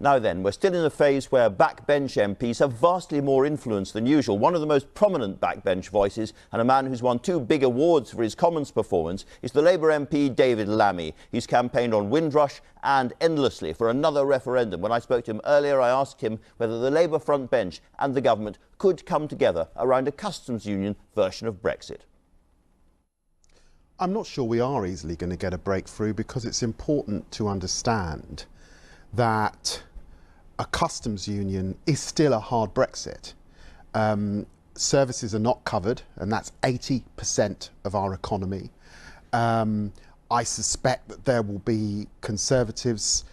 Now then, we're still in a phase where backbench MPs have vastly more influence than usual. One of the most prominent backbench voices, and a man who's won 2 big awards for his Commons performance, is the Labour MP David Lammy. He's campaigned on Windrush and endlessly for another referendum. When I spoke to him earlier, I asked him whether the Labour front bench and the government could come together around a customs union version of Brexit. I'm not sure we are easily going to get a breakthrough, because it's important to understand that a customs union is still a hard Brexit. Services are not covered, and that's 80% of our economy. I suspect that there will be Conservatives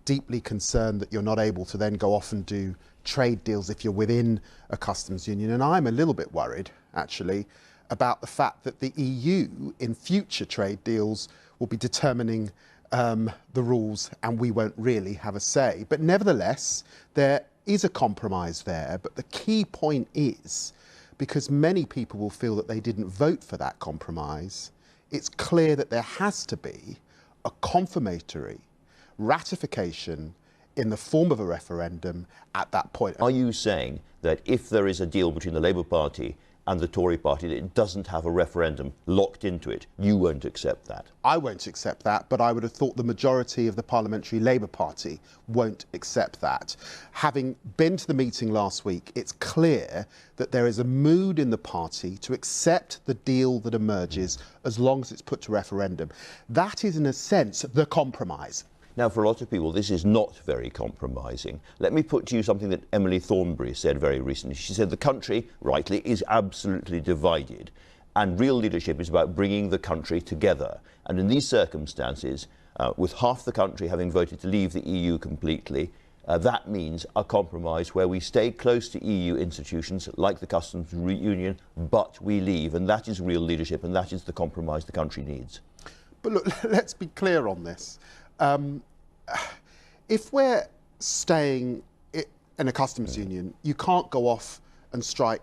deeply concerned that you're not able to then go off and do trade deals if you're within a customs union. And I'm a little bit worried, actually, about the fact that the EU in future trade deals will be determining the rules, and we won't really have a say. But nevertheless, there is a compromise there. But the key point is, because many people will feel that they didn't vote for that compromise, it's clear that there has to be a confirmatory ratification in the form of a referendum at that point. Are you saying that if there is a deal between the Labour Party and the Tory party that it doesn't have a referendum locked into it, you won't accept that? I won't accept that, but I would have thought the majority of the Parliamentary Labour Party won't accept that. Having been to the meeting last week, it's clear that there is a mood in the party to accept the deal that emerges as long as it's put to referendum. That is, in a sense, the compromise. Now, for a lot of people, this is not very compromising. Let me put to you something that Emily Thornberry said very recently. She said the country, rightly, is absolutely divided, and real leadership is about bringing the country together. And in these circumstances, with half the country having voted to leave the EU completely, that means a compromise where we stay close to EU institutions like the customs union, but we leave. And that is real leadership, and that is the compromise the country needs. But look, let's be clear on this. If we're staying in a customs union, you can't go off and strike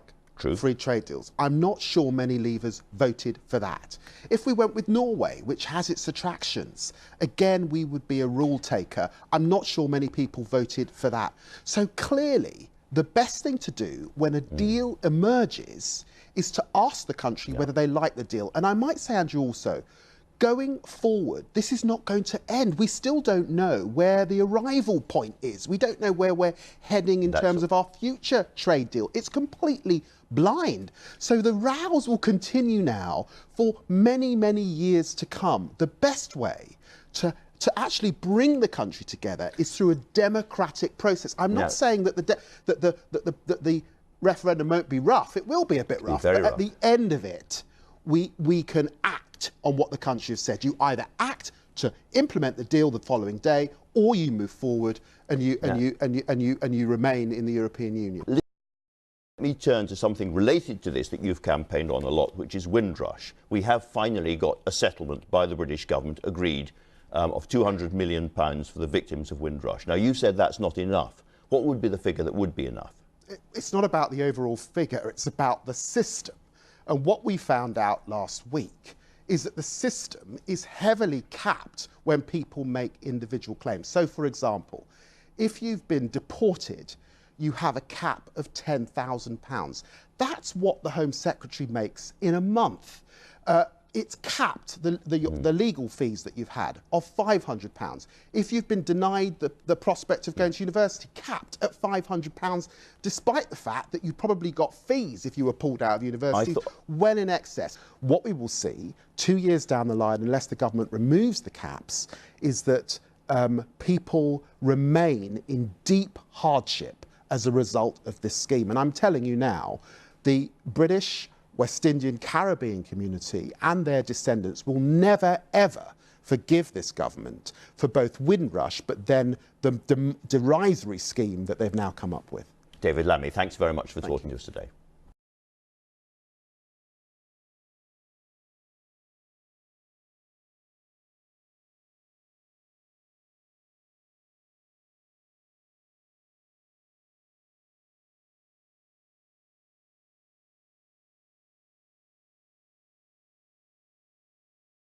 free trade deals. I'm not sure many Leavers voted for that. If we went with Norway, which has its attractions, again, we would be a rule taker. I'm not sure many people voted for that. So clearly, the best thing to do when a deal emerges is to ask the country whether they like the deal. And I might say, Andrew, also, going forward, this is not going to end. We still don't know where the arrival point is. We don't know where we're heading in terms of our future trade deal. It's completely blind. So the rows will continue now for many, many years to come. The best way to actually bring the country together is through a democratic process. I'm not saying that the referendum won't be rough. It will be a bit rough. But at the end of it, we can act on what the country has said. You either act to implement the deal the following day, or you move forward and you remain in the European Union. Let me turn to something related to this that you've campaigned on a lot, which is Windrush. We have finally got a settlement by the British government agreed of £200 million for the victims of Windrush. Now, you said that's not enough. What would be the figure that would be enough? It's not about the overall figure, it's about the system. And what we found out last week is that the system is heavily capped when people make individual claims. So, for example, if you've been deported, you have a cap of £10,000. That's what the Home Secretary makes in a month. It's capped, the legal fees that you've had, of £500. If you've been denied the prospect of going to university, capped at £500, despite the fact that you probably got fees if you were pulled out of university, well in excess. What we will see 2 years down the line, unless the government removes the caps, is that people remain in deep hardship as a result of this scheme. And I'm telling you now, the British, West Indian, Caribbean community and their descendants will never, ever forgive this government for both Windrush, but then the derisory scheme that they've now come up with. David Lammy, thanks very much for talking to us today.